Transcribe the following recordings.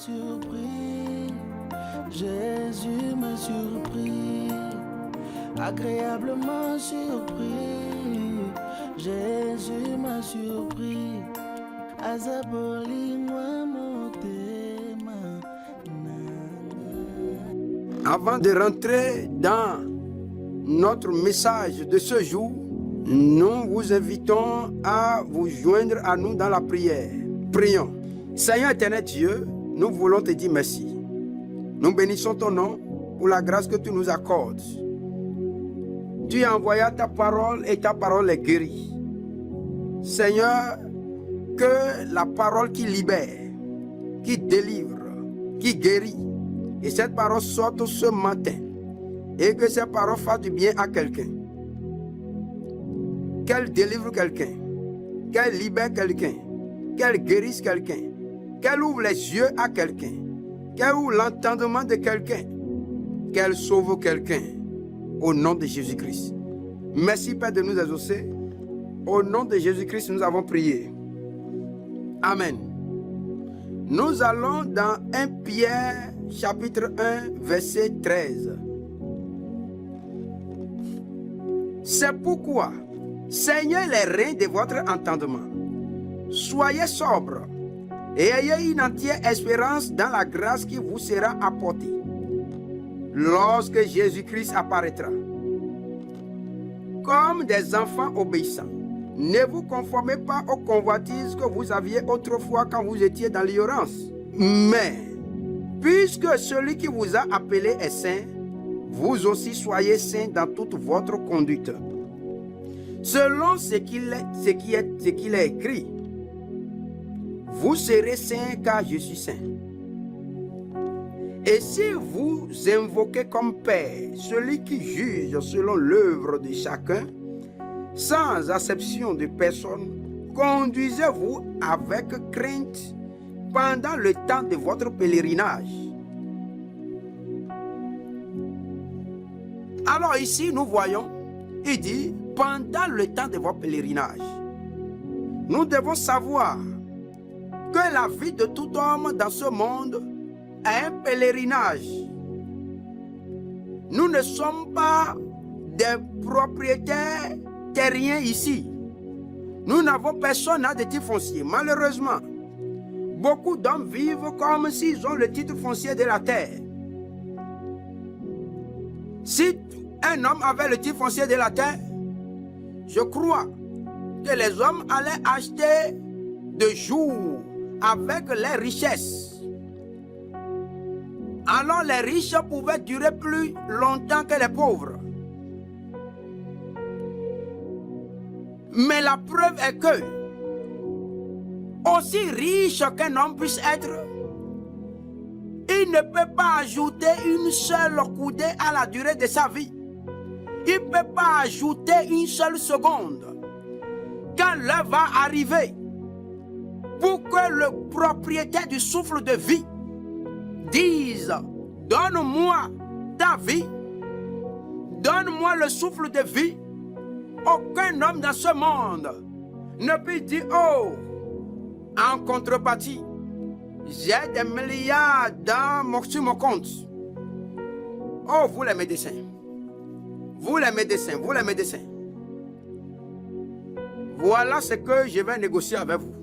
surpris, Jésus m'a surpris, agréablement surpris, Jésus m'a surpris, azaboli moi motema. Avant de rentrer dans notre message de ce jour, nous vous invitons à vous joindre à nous dans la prière. Prions. Seigneur éternel Dieu, nous voulons te dire merci. Nous bénissons ton nom pour la grâce que tu nous accordes. Tu as envoyé ta parole et ta parole est guérie. Seigneur, que la parole qui libère, qui délivre, qui guérit, et cette parole sorte ce matin, et que cette parole fasse du bien à quelqu'un. Qu'elle délivre quelqu'un, qu'elle libère quelqu'un, qu'elle guérisse quelqu'un, qu'elle ouvre les yeux à quelqu'un, qu'elle ouvre l'entendement de quelqu'un, qu'elle sauve quelqu'un, au nom de Jésus-Christ. Merci Père de nous exaucer. Au nom de Jésus-Christ, nous avons prié. Amen. Nous allons dans 1 Pierre, chapitre 1, verset 13. C'est pourquoi, Seigneur les reins de votre entendement, soyez sobres et ayez une entière espérance dans la grâce qui vous sera apportée lorsque Jésus-Christ apparaîtra. Comme des enfants obéissants, ne vous conformez pas aux convoitises que vous aviez autrefois quand vous étiez dans l'ignorance. Mais, puisque celui qui vous a appelé est saint, vous aussi soyez saints dans toute votre conduite. Selon ce qu'il est écrit, vous serez saints car je suis saint. Et si vous invoquez comme Père celui qui juge selon l'œuvre de chacun, sans acception de personne, conduisez-vous avec crainte pendant le temps de votre pèlerinage. Alors ici, nous voyons, il dit, pendant le temps de votre pèlerinage, nous devons savoir que la vie de tout homme dans ce monde est un pèlerinage. Nous ne sommes pas des propriétaires terriens ici. Nous n'avons personne à de titre foncier. Malheureusement, beaucoup d'hommes vivent comme s'ils ont le titre foncier de la terre. Si un homme avait le titre foncier de la terre, je crois que les hommes allaient acheter de jours avec les richesses. Alors les riches pouvaient durer plus longtemps que les pauvres. Mais la preuve est que, aussi riche qu'un homme puisse être, il ne peut pas ajouter une seule coudée à la durée de sa vie. Il ne peut pas ajouter une seule seconde. Quand l'heure va arriver, pour que le propriétaire du souffle de vie dise, donne-moi ta vie, donne-moi le souffle de vie, aucun homme dans ce monde ne peut dire, oh, en contrepartie, j'ai des milliards sur mon compte. Oh, vous les médecins, vous les médecins, vous les médecins, voilà ce que je vais négocier avec vous.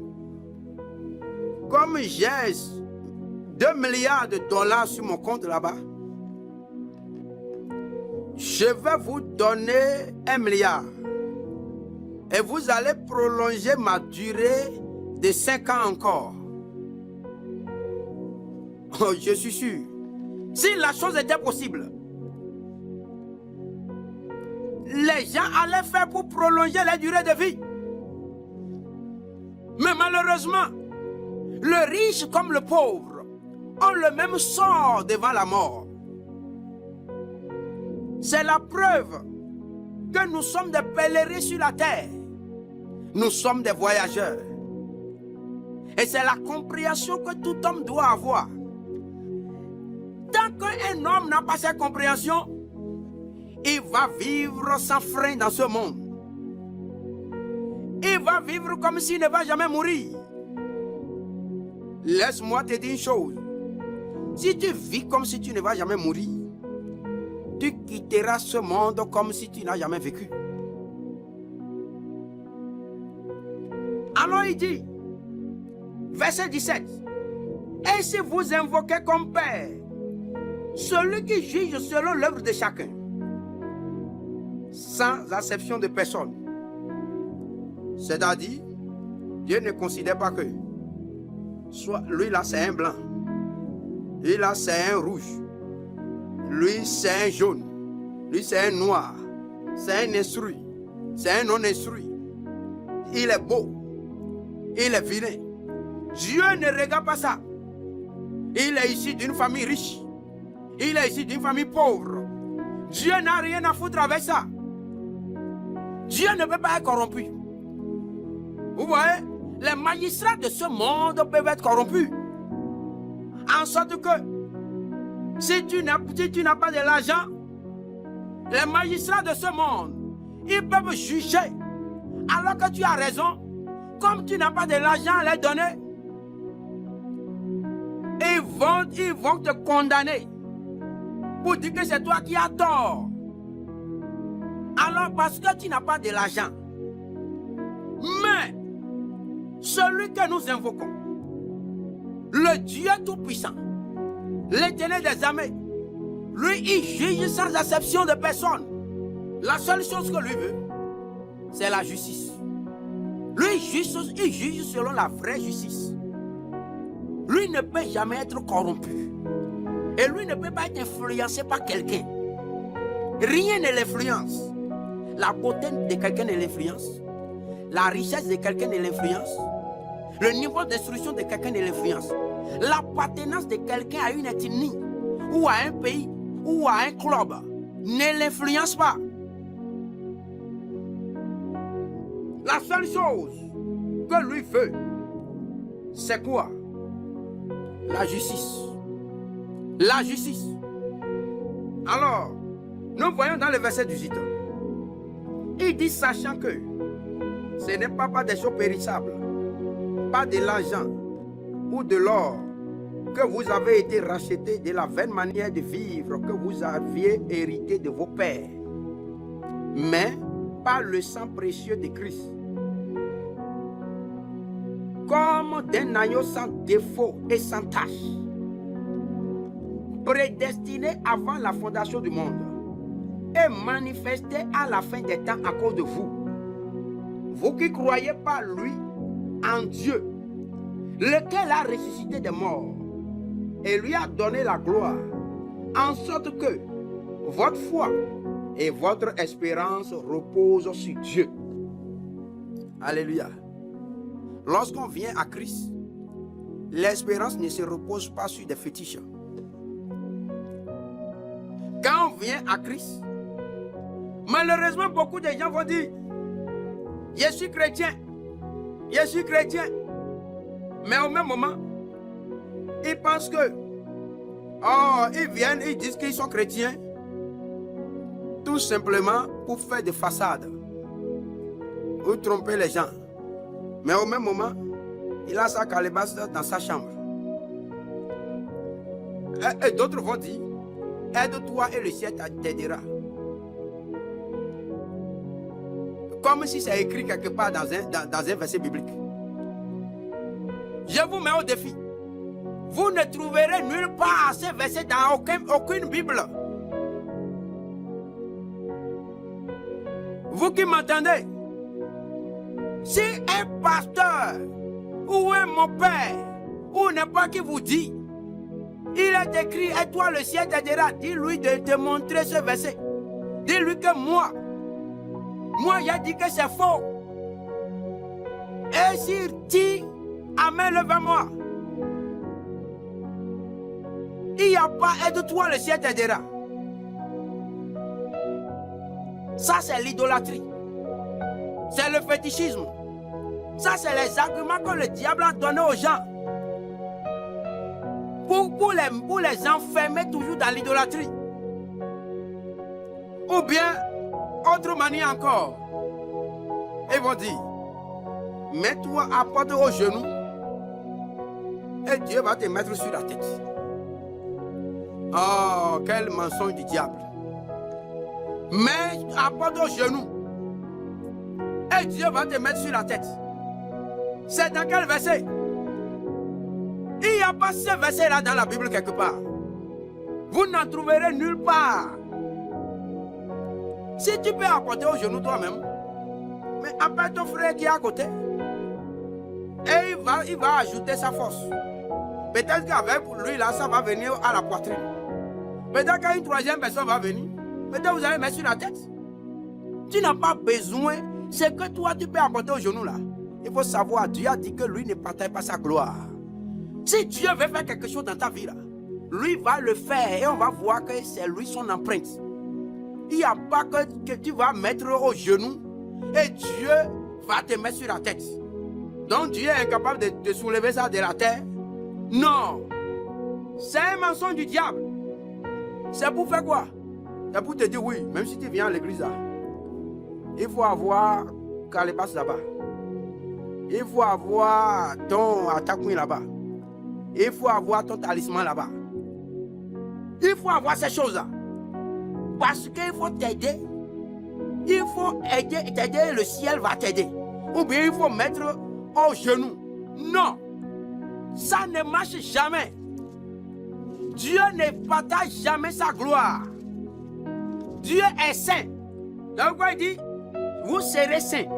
Comme j'ai 2 milliards de dollars sur mon compte là-bas, je vais vous donner 1 milliard. Et vous allez prolonger ma durée de 5 ans encore. Oh, je suis sûr. Si la chose était possible, les gens allaient faire pour prolonger la durée de vie. Mais malheureusement, le riche comme le pauvre ont le même sort devant la mort. C'est la preuve que nous sommes des pèlerins sur la terre. Nous sommes des voyageurs. Et c'est la compréhension que tout homme doit avoir. Tant qu'un homme n'a pas cette compréhension, il va vivre sans frein dans ce monde. Il va vivre comme s'il ne va jamais mourir. Laisse-moi te dire une chose. Si tu vis comme si tu ne vas jamais mourir, tu quitteras ce monde comme si tu n'as jamais vécu. Alors il dit, verset 17, et si vous invoquez comme Père celui qui juge selon l'œuvre de chacun, sans acception de personne, c'est-à-dire, Dieu ne considère pas que soit lui là c'est un blanc, lui là c'est un rouge, lui c'est un jaune, lui c'est un noir, c'est un instruit, c'est un non instruit, il est beau, il est vilain. Dieu ne regarde pas ça. Il est issu d'une famille riche, il est issu d'une famille pauvre. Dieu n'a rien à foutre avec ça. Dieu ne peut pas être corrompu. Vous voyez, les magistrats de ce monde peuvent être corrompus. En sorte que, si tu n'as pas de l'argent, les magistrats de ce monde, ils peuvent juger. Alors que tu as raison, comme tu n'as pas de l'argent à les donner, ils vont te condamner pour dire que c'est toi qui as tort. Alors parce que tu n'as pas de l'argent. Mais celui que nous invoquons, le Dieu Tout-Puissant, l'Éternel des armées, lui, il juge sans acception de personne. La seule chose que lui veut, c'est la justice. Lui, il juge selon la vraie justice. Lui ne peut jamais être corrompu. Et lui ne peut pas être influencé par quelqu'un. Rien ne l'influence. La beauté de quelqu'un ne l'influence. La richesse de quelqu'un ne l'influence. Le niveau d'instruction de quelqu'un ne l'influence. L'appartenance de quelqu'un à une ethnie, ou à un pays, ou à un club, ne l'influence pas. La seule chose que lui veut, c'est quoi? La justice. La justice. Alors, nous voyons dans le verset 18. Il dit, sachant que ce n'est pas des choses périssables, pas de l'argent ou de l'or, que vous avez été rachetés de la vaine manière de vivre que vous aviez hérité de vos pères, mais par le sang précieux de Christ, comme d'un agneau sans défaut et sans tache, prédestiné avant la fondation du monde et manifesté à la fin des temps à cause de vous. Vous qui croyez par lui en Dieu, lequel a ressuscité des morts et lui a donné la gloire, en sorte que votre foi et votre espérance reposent sur Dieu. Alléluia. Lorsqu'on vient à Christ, l'espérance ne se repose pas sur des fétiches. Quand on vient à Christ, malheureusement, beaucoup de gens vont dire, je suis chrétien, je suis chrétien. Mais au même moment, ils pensent que, ils viennent, ils disent qu'ils sont chrétiens, tout simplement pour faire des façades, ou tromper les gens. Mais au même moment, il a sa calebasse dans sa chambre. Et d'autres vont dire, aide-toi et le ciel t'aidera. Comme si c'est écrit quelque part dans un verset biblique. Je vous mets au défi. Vous ne trouverez nulle part ces versets dans aucune Bible. Vous qui m'entendez, si un pasteur ou un mon père ou n'importe qui vous dit, il est écrit, et toi le ciel t'aidera, dis-lui de te montrer ce verset. Dis-lui que moi j'ai dit que c'est faux. Et s'il dit, amen, lève-moi. Il n'y a pas, aide-toi, le ciel t'aidera. Ça, c'est l'idolâtrie. C'est le fétichisme. Ça, c'est les arguments que le diable a donnés aux gens. Pour les enfermer toujours dans l'idolâtrie. Ou bien, autre manière encore, ils vont dire, mets-toi à porte aux genoux et Dieu va te mettre sur la tête. Oh, quel mensonge du diable. Mais apporte au genou. Et Dieu va te mettre sur la tête. C'est dans quel verset? Il n'y a pas ce verset-là dans la Bible quelque part. Vous n'en trouverez nulle part. Si tu peux apporter au genou toi-même, mais appelle ton frère qui est à côté. Et il va ajouter sa force. Peut-être qu'avec lui, là, ça va venir à la poitrine. Peut-être qu'une troisième personne va venir. Peut-être vous allez mettre sur la tête. Tu n'as pas besoin. C'est que toi, tu peux apporter au genou là. Il faut savoir, Dieu a dit que lui ne partage pas sa gloire. Si Dieu veut faire quelque chose dans ta vie là, lui va le faire et on va voir que c'est lui son empreinte. Il n'y a pas que tu vas mettre au genou et Dieu va te mettre sur la tête. Donc Dieu est incapable de soulever ça de la terre. Non. C'est un mensonge du diable. C'est pour faire quoi? C'est pour te dire oui, même si tu viens à l'église là, il faut avoir Calebasse là-bas. Il faut avoir ton attaquin là-bas. Il faut avoir ton talisman là-bas. Il faut avoir ces choses-là. Parce qu'il faut t'aider. Il faut t'aider, le ciel va t'aider. Ou bien il faut mettre au genou. Non. Ça ne marche jamais. Dieu ne partage jamais sa gloire. Dieu est saint. Donc il dit, vous serez saints.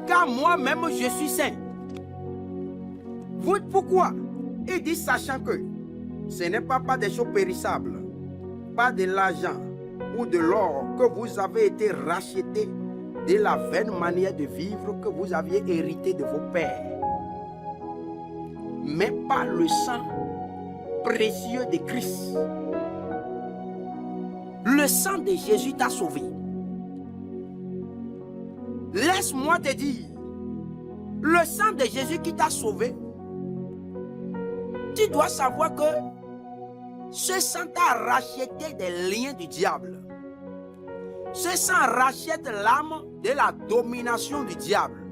Car moi-même je suis saint. Vous, pourquoi? Il dit, sachant que ce n'est pas des choses périssables, pas de l'argent ou de l'or que vous avez été rachetés de la vaine manière de vivre que vous aviez hérité de vos pères, mais par le sang précieux de Christ. Le sang de Jésus t'a sauvé. Laisse-moi te dire, le sang de Jésus qui t'a sauvé, tu dois savoir que ce sang t'a racheté des liens du diable. Ce sang rachète l'âme de la domination du diable.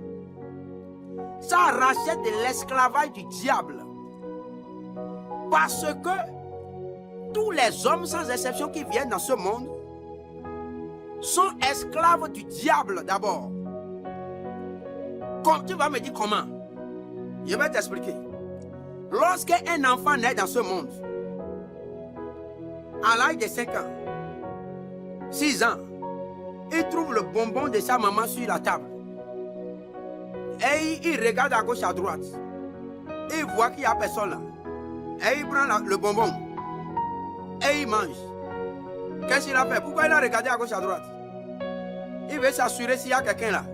Ça rachète de l'esclavage du diable. Parce que tous les hommes sans exception qui viennent dans ce monde sont esclaves du diable d'abord. Comme tu vas me dire comment? Je vais t'expliquer. Lorsqu'un enfant naît dans ce monde, à l'âge de 5 ans, 6 ans, il trouve le bonbon de sa maman sur la table. Et il regarde à gauche, à droite. Il voit qu'il n'y a personne là. Et il prend le bonbon. Et il mange. Qu'est-ce qu'il a fait? Pourquoi il a regardé à gauche, à droite? Il veut s'assurer s'il y a quelqu'un là.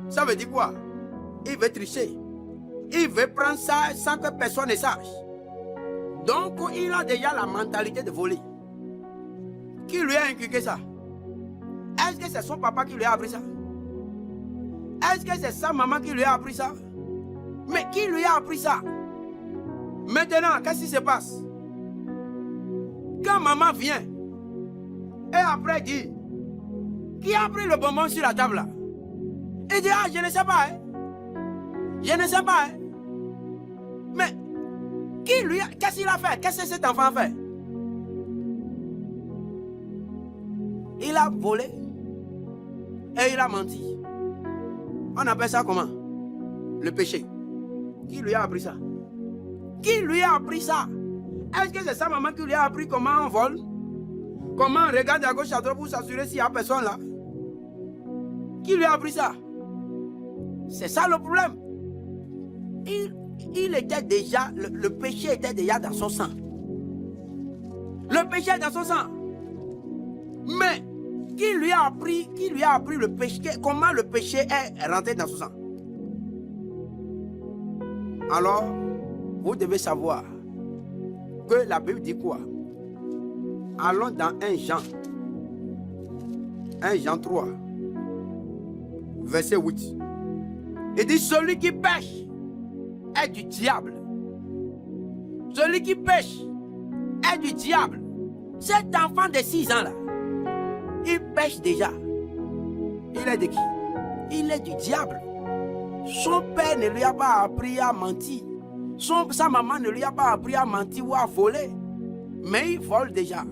Ça veut dire quoi? Il veut tricher. Il veut prendre ça sans que personne ne sache. Donc, il a déjà la mentalité de voler. Qui lui a inculqué ça? Est-ce que c'est son papa qui lui a appris ça? Est-ce que c'est sa maman qui lui a appris ça? Mais qui lui a appris ça? Maintenant, qu'est-ce qui se passe? Quand maman vient, et après dit, qui a pris le bonbon sur la table là? Il dit, ah, je ne sais pas. Hein? Je ne sais pas. Hein? Mais, qu'est-ce qu'il a fait? Qu'est-ce que cet enfant a fait? Il a volé et il a menti. On appelle ça comment? Le péché. Qui lui a appris ça? Qui lui a appris ça? Est-ce que c'est sa maman qui lui a appris comment on vole? Comment on regarde à gauche à droite pour s'assurer s'il n'y a personne là? Qui lui a appris ça? C'est ça le problème. Il était déjà, le péché était déjà dans son sang. Le péché est dans son sang. Mais qui lui a appris le péché? Comment le péché est rentré dans son sang? Alors, vous devez savoir que la Bible dit quoi? Allons dans 1 Jean 3, verset 8. Il dit, celui qui pêche est du diable. Celui qui pêche est du diable. Cet enfant de 6 ans là, il pêche déjà. Il est de qui? Il est du diable. Son père ne lui a pas appris à mentir. Sa maman ne lui a pas appris à mentir ou à voler. Mais ils volent déjà.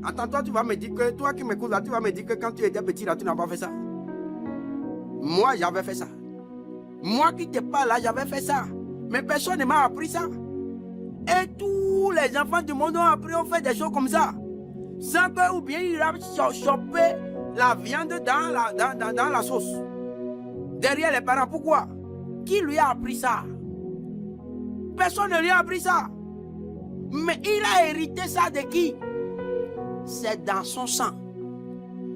Attends, toi, tu vas me dire que, toi qui m'écoutes là, tu vas me dire que quand tu étais petit là, tu n'as pas fait ça. Moi, j'avais fait ça. Moi qui t'ai pas là, j'avais fait ça. Mais personne ne m'a appris ça. Et tous les enfants du monde ont appris, ont fait des choses comme ça. Sans que, ou bien ils ont chopé la viande dans la sauce. Derrière les parents, pourquoi? Qui lui a appris ça? Personne ne lui a appris ça. Mais il a hérité ça de qui? C'est dans son sang.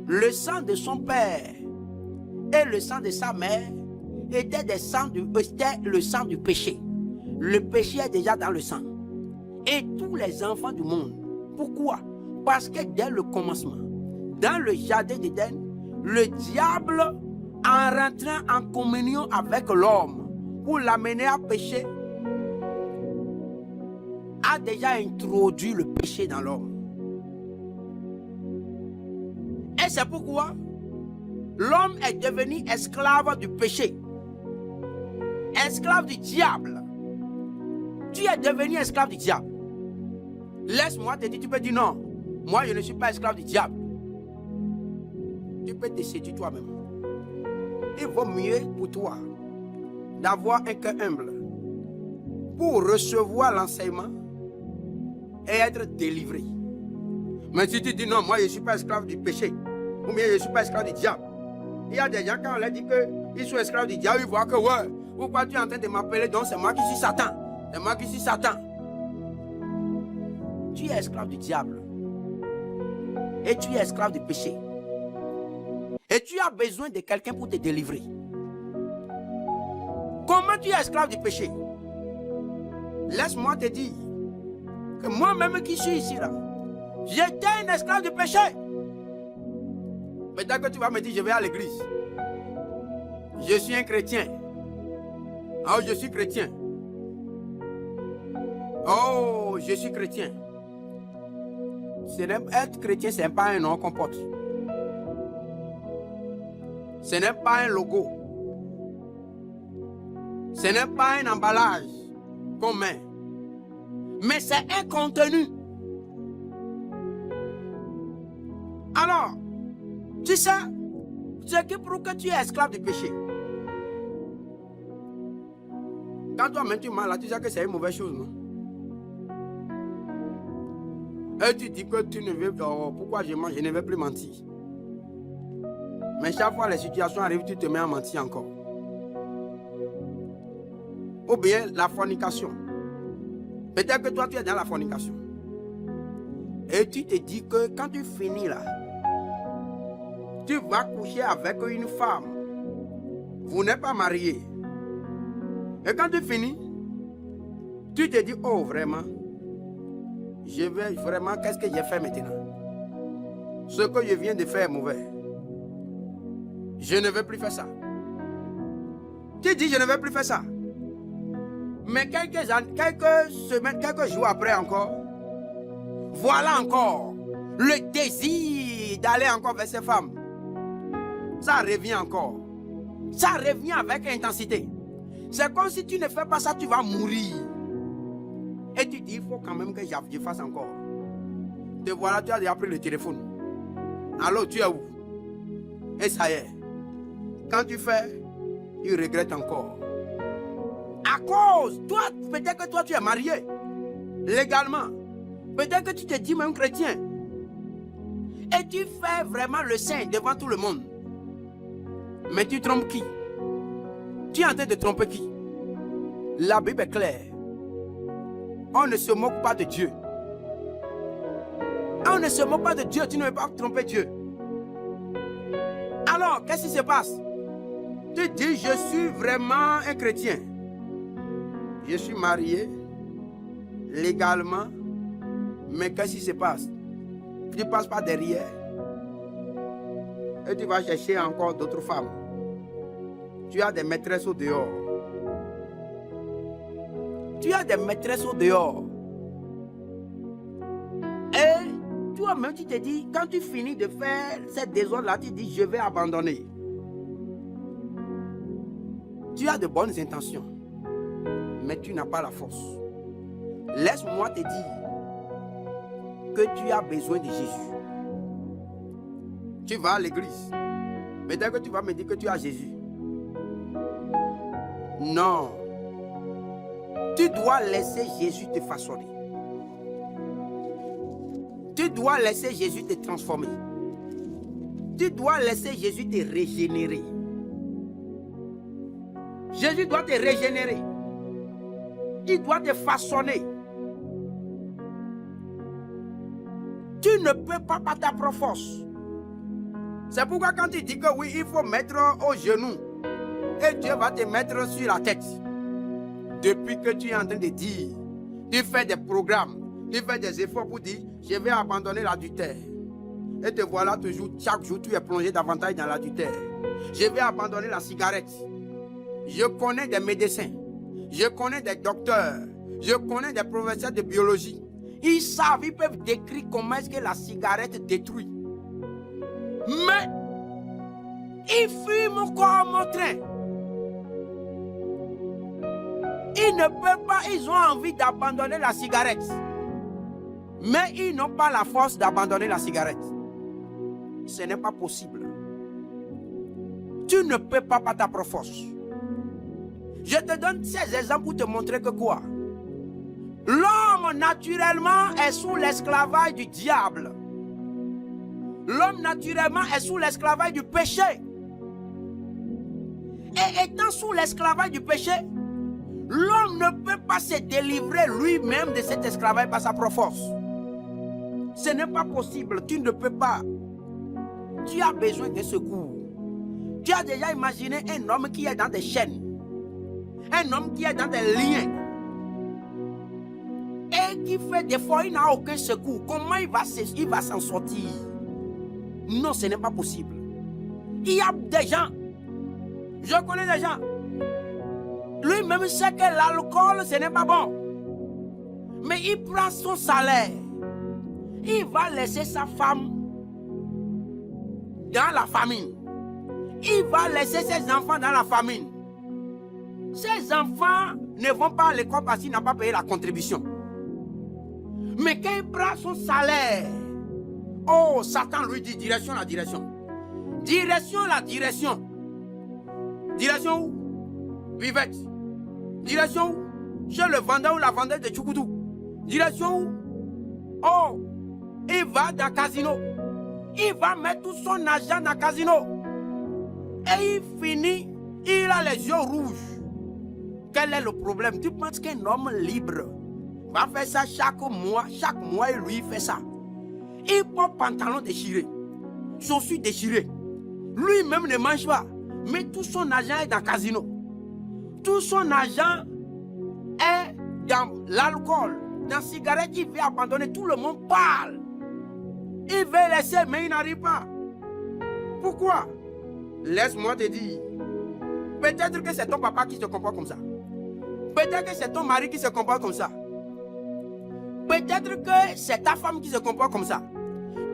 Le sang de son père et le sang de sa mère était le sang du péché. Le péché est déjà dans le sang. Et tous les enfants du monde. Pourquoi? Parce que dès le commencement, dans le jardin d'Éden, le diable, en rentrant en communion avec l'homme pour l'amener à pécher, a déjà introduit le péché dans l'homme. Et c'est pourquoi l'homme est devenu esclave du péché. Esclave du diable. Tu es devenu esclave du diable. Laisse-moi te dire, tu peux dire non. Moi, je ne suis pas esclave du diable. Tu peux te séduire toi-même. Il vaut mieux pour toi d'avoir un cœur humble pour recevoir l'enseignement et être délivré. Mais si tu dis non, moi je ne suis pas esclave du péché, ou bien je ne suis pas esclave du diable. Il y a des gens, quand on leur dit qu'ils sont esclaves du diable, ils voient que ouais, pourquoi tu es en train de m'appeler, donc c'est moi qui suis Satan. C'est moi qui suis Satan. Tu es esclave du diable. Et tu es esclave du péché. Et tu as besoin de quelqu'un pour te délivrer. Comment tu es esclave du péché? Laisse-moi te dire que moi-même qui suis ici là, j'étais un esclave du péché. Peut-être que tu vas me dire, je vais à l'église. Je suis un chrétien. Oh, je suis chrétien. Oh, je suis chrétien. Être chrétien, ce n'est pas un nom qu'on porte. Ce n'est pas un logo. Ce n'est pas un emballage qu'on met. Mais c'est un contenu. Alors, tu sais, c'est que pour que tu es esclave du péché. Quand toi-même tu mal, tu sais que c'est une mauvaise chose, non? Et tu dis que tu ne veux pas, pourquoi je mange, je ne veux plus mentir. Mais chaque fois les situations arrivent, tu te mets à mentir encore. Ou bien la fornication. Peut-être que toi tu es dans la fornication. Et tu te dis que quand tu finis là, tu vas coucher avec une femme. Vous n'êtes pas mariés. Et quand tu finis, tu te dis, oh vraiment, je vais vraiment, qu'est-ce que j'ai fait maintenant? Ce que je viens de faire est mauvais. Je ne veux plus faire ça. Tu dis, je ne veux plus faire ça. Mais quelques semaines, quelques jours après encore, voilà encore le désir d'aller encore vers ces femmes. Ça revient encore. Ça revient avec intensité. C'est comme si tu ne fais pas ça, tu vas mourir. Et tu dis, il faut quand même que je fasse encore. Te voilà, tu as déjà pris le téléphone. Alors, tu es où? Et ça y est. Quand tu fais, tu regrettes encore. À cause, toi, peut-être que toi, tu es marié. Légalement. Peut-être que tu te dis même chrétien. Et tu fais vraiment le saint devant tout le monde. Mais tu trompes qui? Tu es en train de tromper qui? La Bible est claire. On ne se moque pas de Dieu. On ne se moque pas de Dieu. Tu ne veux pas tromper Dieu. Alors, qu'est-ce qui se passe? Tu dis, je suis vraiment un chrétien. Je suis marié légalement. Mais qu'est-ce qui se passe? Tu passes par derrière. Et tu vas chercher encore d'autres femmes. Tu as des maîtresses au dehors. Tu as des maîtresses au dehors. Et toi-même, tu te dis, quand tu finis de faire cette désordre-là, tu dis, je vais abandonner. Tu as de bonnes intentions, mais tu n'as pas la force. Laisse-moi te dire que tu as besoin de Jésus. Tu vas à l'église. Mais dès que tu vas me dire que tu as Jésus. Non. Tu dois laisser Jésus te façonner. Tu dois laisser Jésus te transformer. Tu dois laisser Jésus te régénérer. Jésus doit te régénérer. Il doit te façonner. Tu ne peux pas par ta propre force. C'est pourquoi quand tu dis que oui, il faut mettre au genou et Dieu va te mettre sur la tête. Depuis que tu es en train de dire, tu fais des programmes, tu fais des efforts pour dire, je vais abandonner l'adultère. Et te voilà toujours, chaque jour, tu es plongé davantage dans l'adultère. Je vais abandonner la cigarette. Je connais des médecins, je connais des docteurs, je connais des professeurs de biologie. Ils savent, ils peuvent décrire comment est-ce que la cigarette détruit. Mais, ils fument comme un train. Ils ne peuvent pas, ils ont envie d'abandonner la cigarette. Mais ils n'ont pas la force d'abandonner la cigarette. Ce n'est pas possible. Tu ne peux pas par ta propre force. Je te donne ces exemples pour te montrer que quoi? L'homme naturellement est sous l'esclavage du diable. L'homme naturellement est sous l'esclavage du péché. Et étant sous l'esclavage du péché, l'homme ne peut pas se délivrer lui-même de cet esclavage par sa propre force. Ce n'est pas possible, tu ne peux pas. Tu as besoin de secours. Tu as déjà imaginé un homme qui est dans des chaînes, un homme qui est dans des liens, et qui fait des fois, il n'a aucun secours. Comment il va s'en sortir? Non, ce n'est pas possible. Il y a des gens, je connais des gens, lui-même sait que l'alcool, ce n'est pas bon. Mais il prend son salaire. Il va laisser sa femme dans la famine. Il va laisser ses enfants dans la famine. Ses enfants ne vont pas à l'école parce qu'il n'a pas payé la contribution. Mais quand il prend son salaire, oh, Satan lui dit direction la direction. Direction la direction. Direction où? Vivette. Direction où? Chez le vendeur ou la vendeuse de Tchoukoudou. Direction où? Oh, il va dans le casino. Il va mettre tout son argent dans le casino. Et il finit, il a les yeux rouges. Quel est le problème? Tu penses qu'un homme libre va faire ça chaque mois et lui fait ça. Il porte pantalon déchiré, chaussures déchirées. Lui-même ne mange pas, mais tout son argent est dans le casino. Tout son argent est dans l'alcool, dans la cigarette. Il veut abandonner, tout le monde parle. Il veut laisser, mais il n'arrive pas. Pourquoi? Laisse-moi te dire. Peut-être que c'est ton papa qui se comporte comme ça. Peut-être que c'est ton mari qui se comporte comme ça. Peut-être que c'est ta femme qui se comporte comme ça.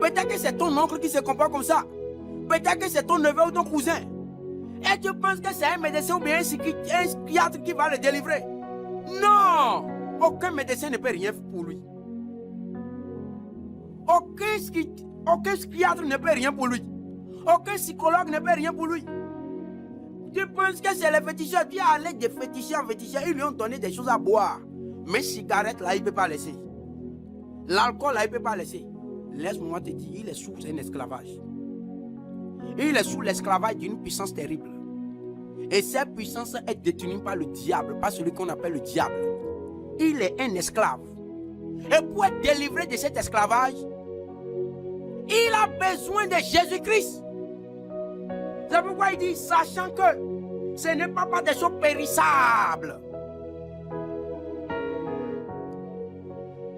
Peut-être que c'est ton oncle qui se comporte comme ça. Peut-être que c'est ton neveu ou ton cousin. Et tu penses que c'est un médecin ou bien un psychiatre qui va le délivrer? Non! Aucun médecin ne peut rien pour lui. Aucun psychiatre ne peut rien pour lui. Aucun psychologue ne peut rien pour lui. Tu penses que c'est les féticheurs? Tu es allé de féticheur en féticheur, ils lui ont donné des choses à boire. Mais cigarette là, il ne peut pas laisser. L'alcool là, il ne peut pas laisser. Laisse-moi te dire, il est sous un esclavage. Il est sous l'esclavage d'une puissance terrible. Et cette puissance est détenue par le diable, pas celui qu'on appelle le diable. Il est un esclave. Et pour être délivré de cet esclavage, il a besoin de Jésus-Christ. C'est pourquoi il dit, sachant que ce n'est pas des choses périssables.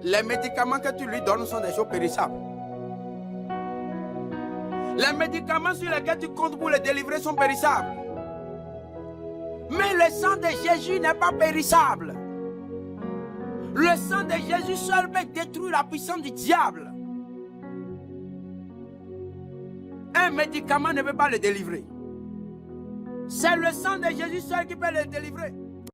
Les médicaments que tu lui donnes sont des choses périssables. Les médicaments sur lesquels tu comptes pour les délivrer sont périssables. Mais le sang de Jésus n'est pas périssable. Le sang de Jésus seul peut détruire la puissance du diable. Un médicament ne peut pas le délivrer. C'est le sang de Jésus seul qui peut le délivrer.